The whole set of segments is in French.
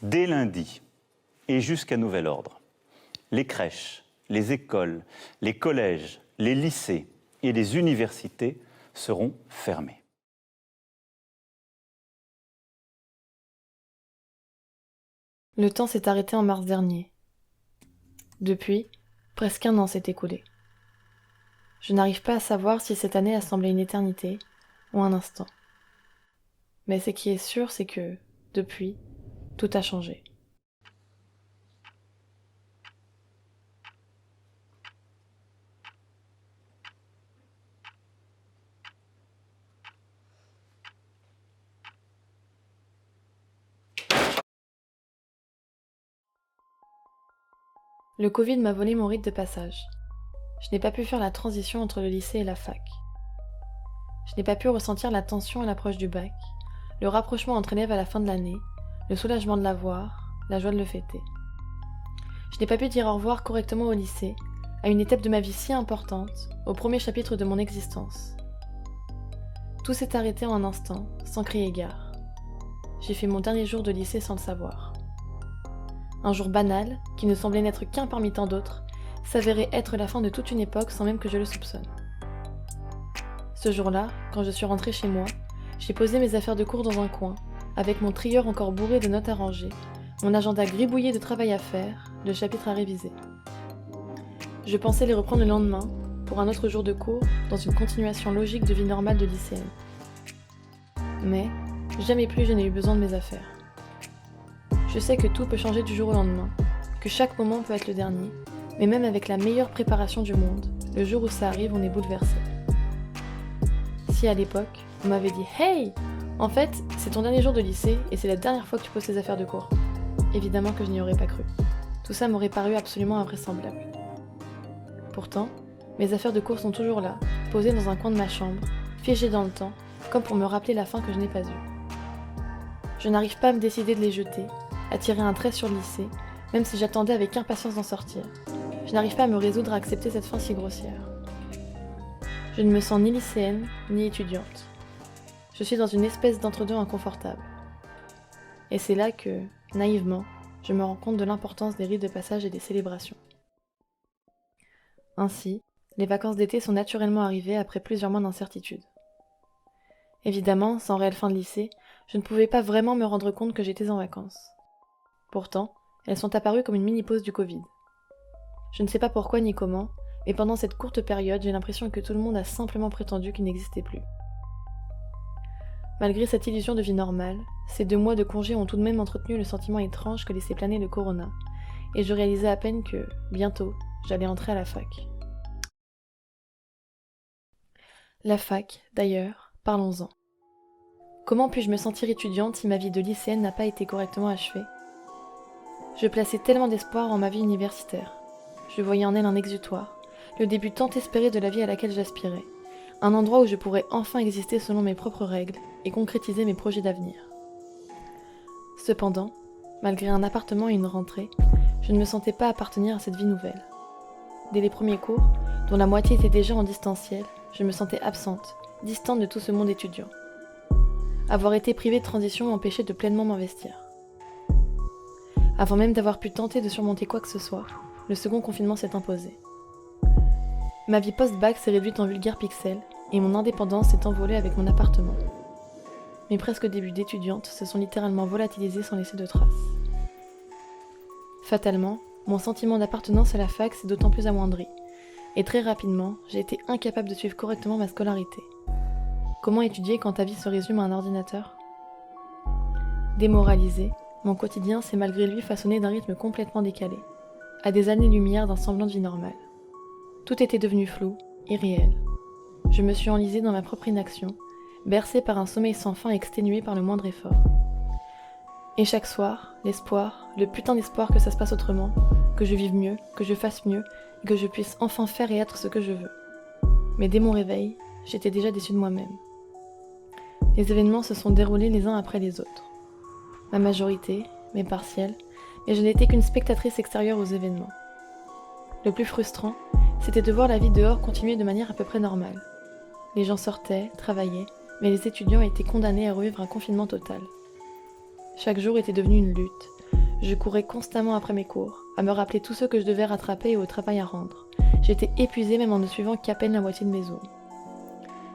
Dès lundi et jusqu'à nouvel ordre, les crèches, les écoles, les collèges, les lycées et les universités seront fermés. Le temps s'est arrêté en mars dernier. Depuis, presque un an s'est écoulé. Je n'arrive pas à savoir si cette année a semblé une éternité ou un instant. Mais ce qui est sûr, c'est que, depuis, tout a changé. Le Covid m'a volé mon rite de passage. Je n'ai pas pu faire la transition entre le lycée et la fac. Je n'ai pas pu ressentir la tension à l'approche du bac, le rapprochement entre élèves à la fin de l'année, le soulagement de la voir, la joie de le fêter. Je n'ai pas pu dire au revoir correctement au lycée, à une étape de ma vie si importante, au premier chapitre de mon existence. Tout s'est arrêté en un instant, sans crier gare. J'ai fait mon dernier jour de lycée sans le savoir. Un jour banal, qui ne semblait n'être qu'un parmi tant d'autres, s'avérait être la fin de toute une époque sans même que je le soupçonne. Ce jour-là, quand je suis rentrée chez moi, j'ai posé mes affaires de cours dans un coin, avec mon trieur encore bourré de notes à ranger, mon agenda gribouillé de travail à faire, de chapitres à réviser. Je pensais les reprendre le lendemain, pour un autre jour de cours, dans une continuation logique de vie normale de lycéenne. Mais, jamais plus je n'ai eu besoin de mes affaires. Je sais que tout peut changer du jour au lendemain, que chaque moment peut être le dernier, mais même avec la meilleure préparation du monde, le jour où ça arrive, on est bouleversé. Si à l'époque, on m'avait dit « Hey, en fait, c'est ton dernier jour de lycée et c'est la dernière fois que tu poses tes affaires de cours », évidemment que je n'y aurais pas cru. Tout ça m'aurait paru absolument invraisemblable. Pourtant, mes affaires de cours sont toujours là, posées dans un coin de ma chambre, figées dans le temps, comme pour me rappeler la fin que je n'ai pas eue. Je n'arrive pas à me décider de les jeter, à tirer un trait sur le lycée, même si j'attendais avec impatience d'en sortir. Je n'arrive pas à me résoudre à accepter cette fin si grossière. Je ne me sens ni lycéenne, ni étudiante. Je suis dans une espèce d'entre-deux inconfortable. Et c'est là que, naïvement, je me rends compte de l'importance des rites de passage et des célébrations. Ainsi, les vacances d'été sont naturellement arrivées après plusieurs mois d'incertitude. Évidemment, sans réelle fin de lycée, je ne pouvais pas vraiment me rendre compte que j'étais en vacances. Pourtant, elles sont apparues comme une mini-pause du Covid. Je ne sais pas pourquoi ni comment, mais pendant cette courte période, j'ai l'impression que tout le monde a simplement prétendu qu'il n'existait plus. Malgré cette illusion de vie normale, ces 2 mois de congé ont tout de même entretenu le sentiment étrange que laissait planer le corona, et je réalisais à peine que, bientôt, j'allais entrer à la fac. La fac, d'ailleurs, parlons-en. Comment puis-je me sentir étudiante si ma vie de lycéenne n'a pas été correctement achevée ? Je plaçais tellement d'espoir en ma vie universitaire. Je voyais en elle un exutoire, le début tant espéré de la vie à laquelle j'aspirais, un endroit où je pourrais enfin exister selon mes propres règles et concrétiser mes projets d'avenir. Cependant, malgré un appartement et une rentrée, je ne me sentais pas appartenir à cette vie nouvelle. Dès les premiers cours, dont la moitié était déjà en distanciel, je me sentais absente, distante de tout ce monde étudiant. Avoir été privée de transition m'empêchait de pleinement m'investir. Avant même d'avoir pu tenter de surmonter quoi que ce soit, le second confinement s'est imposé. Ma vie post-bac s'est réduite en vulgaires pixels, et mon indépendance s'est envolée avec mon appartement. Mes presque débuts d'étudiante se sont littéralement volatilisés sans laisser de traces. Fatalement, mon sentiment d'appartenance à la fac s'est d'autant plus amoindri, et très rapidement, j'ai été incapable de suivre correctement ma scolarité. Comment étudier quand ta vie se résume à un ordinateur ? Démoralisé, mon quotidien s'est malgré lui façonné d'un rythme complètement décalé, à des années-lumière d'un semblant de vie normale. Tout était devenu flou, irréel. Je me suis enlisée dans ma propre inaction, bercée par un sommeil sans fin et exténuée par le moindre effort. Et chaque soir, l'espoir, le putain d'espoir que ça se passe autrement, que je vive mieux, que je fasse mieux, et que je puisse enfin faire et être ce que je veux. Mais dès mon réveil, j'étais déjà déçue de moi-même. Les événements se sont déroulés les uns après les autres. Ma majorité, mes partiels, mais je n'étais qu'une spectatrice extérieure aux événements. Le plus frustrant, c'était de voir la vie dehors continuer de manière à peu près normale. Les gens sortaient, travaillaient, mais les étudiants étaient condamnés à revivre un confinement total. Chaque jour était devenu une lutte, Je courais constamment après mes cours, à me rappeler tous ceux que je devais rattraper et au travail à rendre. J'étais épuisée même en ne suivant qu'à peine la moitié de mes os.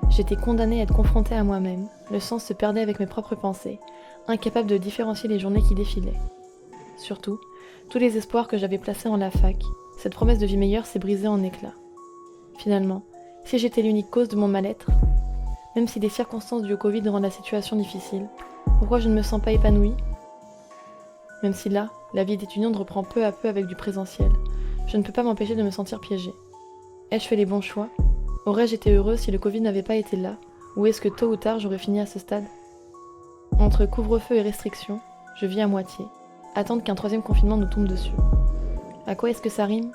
J'étais condamnée à être confrontée à moi-même, le sens se perdait avec mes propres pensées, incapable de différencier les journées qui défilaient. Surtout, tous les espoirs que j'avais placés en la fac, cette promesse de vie meilleure s'est brisée en éclats. Finalement, si j'étais l'unique cause de mon mal-être, même si les circonstances dues au Covid rendent la situation difficile, pourquoi je ne me sens pas épanouie ? Même si là, la vie d'étudiante reprend peu à peu avec du présentiel, je ne peux pas m'empêcher de me sentir piégée. Ai-je fait les bons choix ? Aurais-je été heureuse si le Covid n'avait pas été là ? Ou est-ce que tôt ou tard j'aurais fini à ce stade ? Entre couvre-feu et restrictions, je vis à moitié, attendre qu'un troisième confinement nous tombe dessus. À quoi est-ce que ça rime ?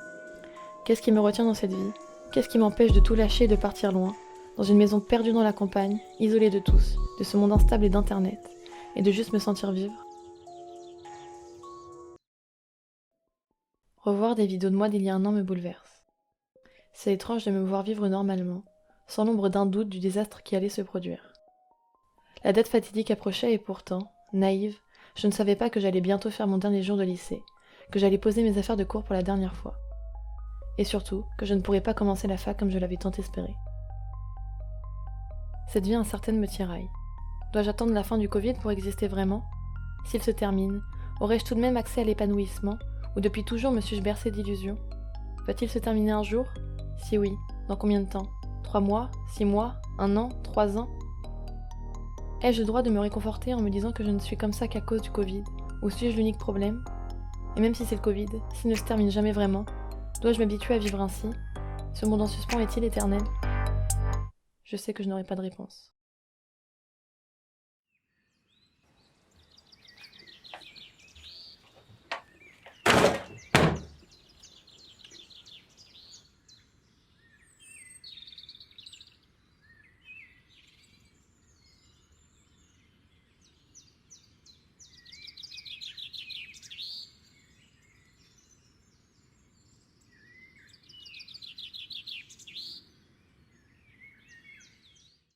Qu'est-ce qui me retient dans cette vie ? Qu'est-ce qui m'empêche de tout lâcher et de partir loin, dans une maison perdue dans la campagne, isolée de tous, de ce monde instable et d'internet, et de juste me sentir vivre ? Revoir des vidéos de moi d'il y a un an me bouleverse. C'est étrange de me voir vivre normalement, sans l'ombre d'un doute du désastre qui allait se produire. La date fatidique approchait et pourtant, naïve, je ne savais pas que j'allais bientôt faire mon dernier jour de lycée, que j'allais poser mes affaires de cours pour la dernière fois. Et surtout, que je ne pourrais pas commencer la fac comme je l'avais tant espéré. Cette vie incertaine me tiraille. Dois-je attendre la fin du Covid pour exister vraiment ? S'il se termine, aurai-je tout de même accès à l'épanouissement ? Ou depuis toujours me suis-je bercée d'illusions ? Va-t-il se terminer un jour ? Si oui, dans combien de temps ? 3 mois ? 6 mois ? 1 an ? 3 ans ? Ai-je le droit de me réconforter en me disant que je ne suis comme ça qu'à cause du Covid ? Ou suis-je l'unique problème ? Et même si c'est le Covid, s'il ne se termine jamais vraiment, dois-je m'habituer à vivre ainsi ? Ce monde en suspens est-il éternel ? Je sais que je n'aurai pas de réponse.